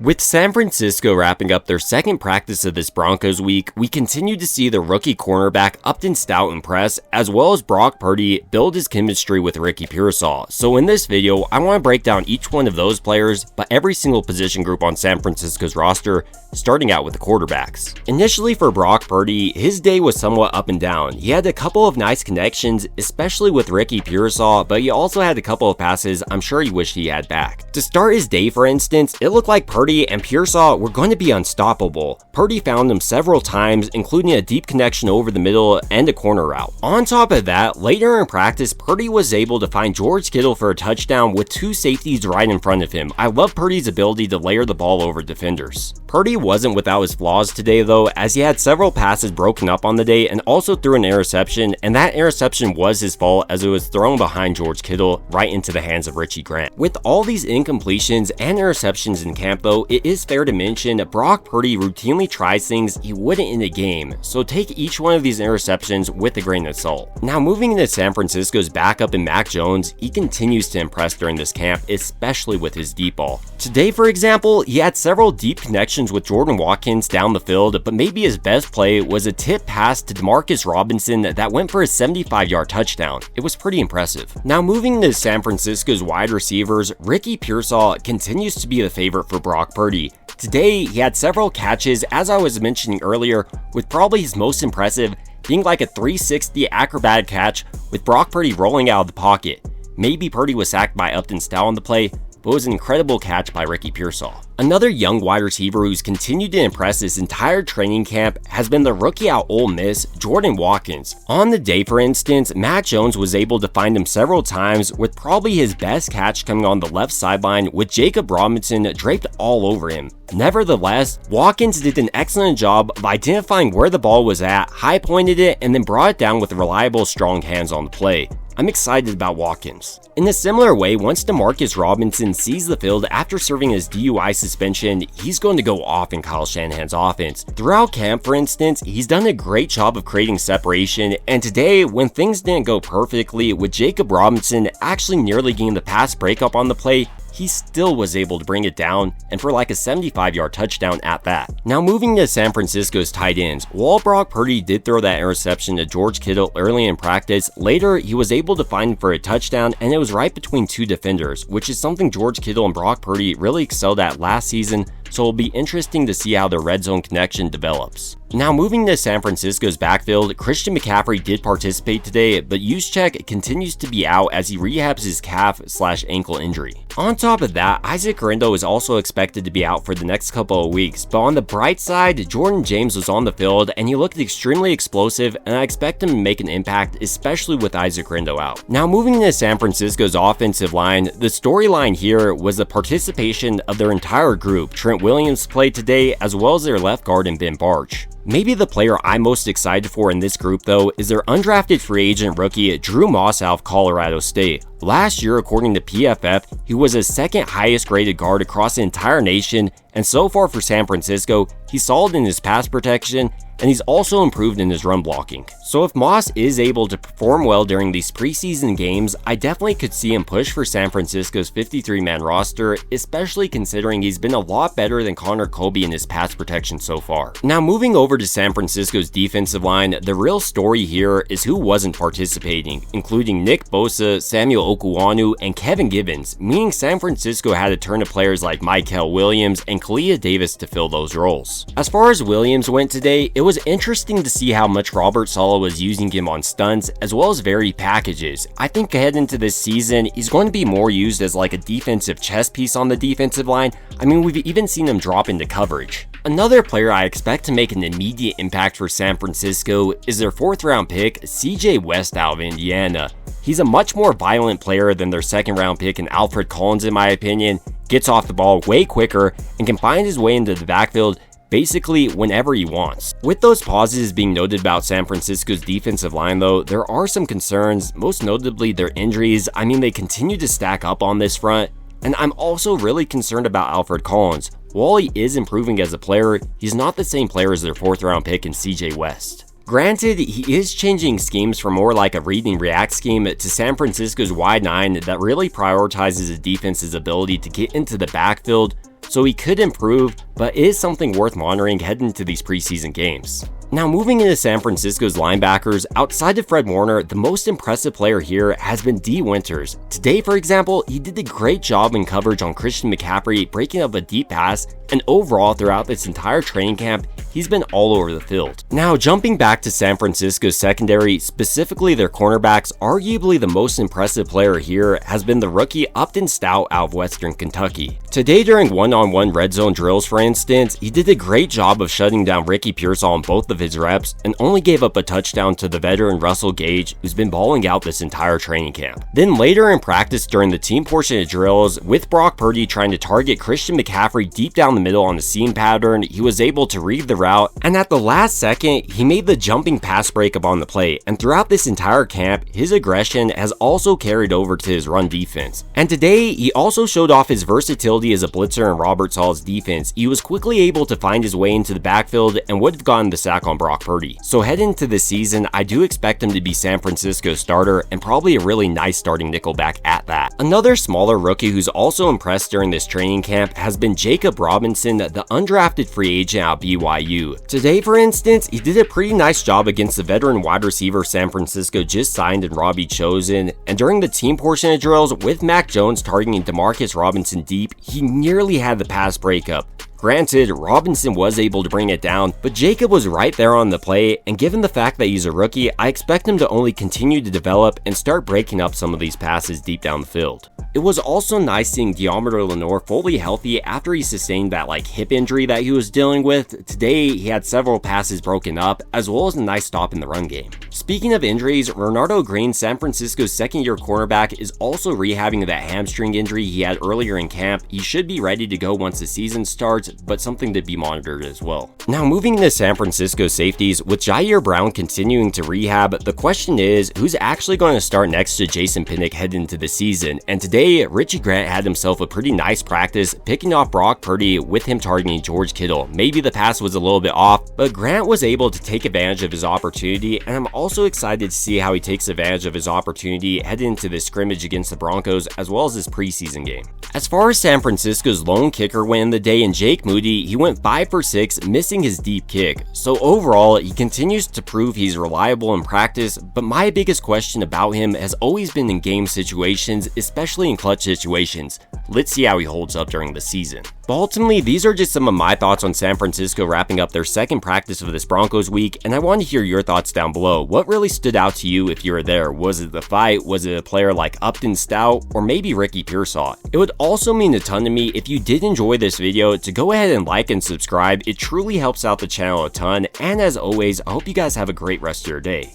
With San Francisco wrapping up their second practice of this Broncos week, we continue to see the rookie cornerback Upton Stout impress, as well as Brock Purdy build his chemistry with Ricky Pearsall. So in this video, I want to break down each one of those players, but every single position group on San Francisco's roster, starting out with the quarterbacks. Initially for Brock Purdy, his day was somewhat up and down. He had a couple of nice connections, especially with Ricky Pearsall, but he also had a couple of passes I'm sure he wished he had back. To start his day, for instance, it looked like Purdy and Pearsall were going to be unstoppable. Purdy found them several times, including a deep connection over the middle and a corner route. On top of that, later in practice, Purdy was able to find George Kittle for a touchdown with two safeties right in front of him. I love Purdy's ability to layer the ball over defenders. Purdy wasn't without his flaws today though, as he had several passes broken up on the day and also threw an interception, and that interception was his fault as it was thrown behind George Kittle right into the hands of Richie Grant. With all these incompletions and interceptions in camp though, it is fair to mention that Brock Purdy routinely tries things he wouldn't in a game, so take each one of these interceptions with a grain of salt. Now moving into San Francisco's backup in Mac Jones, he continues to impress during this camp, especially with his deep ball. Today, for example, he had several deep connections with Jordan Watkins down the field, but maybe his best play was a tip pass to Demarcus Robinson that went for a 75-yard touchdown. It was pretty impressive. Now moving to San Francisco's wide receivers, Ricky Pearsall continues to be the favorite for Brock Purdy. Today, he had several catches, as I was mentioning earlier, with probably his most impressive being like a 360 acrobatic catch with Brock Purdy rolling out of the pocket. Maybe Purdy was sacked by Upton Stout on the play, but it was an incredible catch by Ricky Pearsall. Another young wide receiver who's continued to impress this entire training camp has been the rookie out Ole Miss, Jordan Watkins. On the day, for instance, Mac Jones was able to find him several times, with probably his best catch coming on the left sideline with Jacob Robinson draped all over him. Nevertheless, Watkins did an excellent job of identifying where the ball was at, high-pointed it, and then brought it down with reliable, strong hands on the play. I'm excited about Watkins. In a similar way, once Demarcus Robinson sees the field after serving his DUI suspension, he's going to go off in Kyle Shanahan's offense. Throughout camp, for instance, he's done a great job of creating separation, and today, when things didn't go perfectly, with Jacob Robinson actually nearly getting the pass breakup on the play, he still was able to bring it down, and for like a 75-yard touchdown at that. Now moving to San Francisco's tight ends, while Brock Purdy did throw that interception to George Kittle early in practice, later he was able to find him for a touchdown, and it was right between two defenders, which is something George Kittle and Brock Purdy really excelled at last season, so it'll be interesting to see how their red zone connection develops. Now moving to San Francisco's backfield, Christian McCaffrey did participate today, but Juszczyk continues to be out as he rehabs his calf/ankle injury. On top of that, Isaac Guerendo is also expected to be out for the next couple of weeks, but on the bright side, Jordan James was on the field and he looked extremely explosive, and I expect him to make an impact, especially with Isaac Guerendo out. Now moving to San Francisco's offensive line, the storyline here was the participation of their entire group. Trent Williams played today, as well as their left guard and Ben Barch. Maybe the player I'm most excited for in this group though is their undrafted free agent rookie Drew Moss out of Colorado State. Last year, according to PFF, he was the second highest graded guard across the entire nation, and so far for San Francisco, he's solid in his pass protection, and he's also improved in his run blocking. So if Moss is able to perform well during these preseason games, I definitely could see him push for San Francisco's 53-man roster, especially considering he's been a lot better than Connor Colby in his pass protection so far. Now moving over to San Francisco's defensive line, the real story here is who wasn't participating, including Nick Bosa, Samuel Okuwanu, and Kevin Gibbons, meaning San Francisco had to turn to players like Mykel Williams and Kalia Davis to fill those roles. As far as Williams went today, it was interesting to see how much Robert Saleh was using him on stunts as well as varied packages. I think ahead into this season, he's going to be more used as like a defensive chess piece on the defensive line. I mean, we've even seen him drop into coverage. Another player I expect to make an immediate impact for San Francisco is their 4th round pick, CJ West out of Indiana. He's a much more violent player than their 2nd round pick in Alfred Collins in my opinion, gets off the ball way quicker, and can find his way into the backfield basically whenever he wants. With those positives being noted about San Francisco's defensive line though, there are some concerns, most notably their injuries. I mean, they continue to stack up on this front, and I'm also really concerned about Alfred Collins. While he is improving as a player, he's not the same player as their 4th round pick in CJ West. Granted, he is changing schemes from more like a read and react scheme to San Francisco's wide 9 that really prioritizes his defense's ability to get into the backfield, so he could improve, but is something worth monitoring heading into these preseason games. Now moving into San Francisco's linebackers, outside of Fred Warner, the most impressive player here has been D. Winters. Today, for example, he did a great job in coverage on Christian McCaffrey, breaking up a deep pass, and overall throughout this entire training camp, he's been all over the field. Now jumping back to San Francisco's secondary, specifically their cornerbacks, arguably the most impressive player here has been the rookie Upton Stout out of Western Kentucky. Today during one-on-one red zone drills, for instance, he did a great job of shutting down Ricky Pearsall on both of his reps and only gave up a touchdown to the veteran Russell Gage, who's been balling out this entire training camp. Then later in practice during the team portion of drills, with Brock Purdy trying to target Christian McCaffrey deep down the middle on the seam pattern, he was able to read the route, and at the last second, he made the jumping pass breakup on the play. And throughout this entire camp, his aggression has also carried over to his run defense. And today, he also showed off his versatility as a blitzer in Robert Saleh's defense. He was quickly able to find his way into the backfield and would have gotten the sack on Brock Purdy. So heading into this season, I do expect him to be San Francisco's starter and probably a really nice starting nickelback at that. Another smaller rookie who's also impressed during this training camp has been Jacob Robinson, the undrafted free agent out of BYU. Today, for instance, he did a pretty nice job against the veteran wide receiver San Francisco just signed in Robbie Chosen, and during the team portion of drills with Mac Jones targeting Demarcus Robinson deep, he nearly had the pass breakup. Granted, Robinson was able to bring it down, but Jacob was right there on the play, and given the fact that he's a rookie, I expect him to only continue to develop and start breaking up some of these passes deep down the field. It was also nice seeing Deommodore Lenoir fully healthy after he sustained that hip injury that he was dealing with. Today, he had several passes broken up, as well as a nice stop in the run game. Speaking of injuries, Renardo Green, San Francisco's second-year cornerback, is also rehabbing that hamstring injury he had earlier in camp. He should be ready to go once the season starts, but something to be monitored as well. Now moving into San Francisco safeties, with Jair Brown continuing to rehab, the question is, who's actually going to start next to Jason Pinnock heading into the season? And today, Richie Grant had himself a pretty nice practice, picking off Brock Purdy with him targeting George Kittle. Maybe the pass was a little bit off, but Grant was able to take advantage of his opportunity, and I'm also excited to see how he takes advantage of his opportunity heading into this scrimmage against the Broncos, as well as this preseason game. As far as San Francisco's lone kicker win the day in Jake Moody, he went 5 for 6, missing his deep kick. So overall, he continues to prove he's reliable in practice, but my biggest question about him has always been in game situations, especially in clutch situations. Let's see how he holds up during the season. But ultimately, these are just some of my thoughts on San Francisco wrapping up their second practice of this Broncos week, and I want to hear your thoughts down below. What really stood out to you if you were there? Was it the fight? Was it a player like Upton Stout? Or maybe Ricky Pearsall? It would also mean a ton to me if you did enjoy this video to go ahead and like and subscribe. It truly helps out the channel a ton, and as always, I hope you guys have a great rest of your day.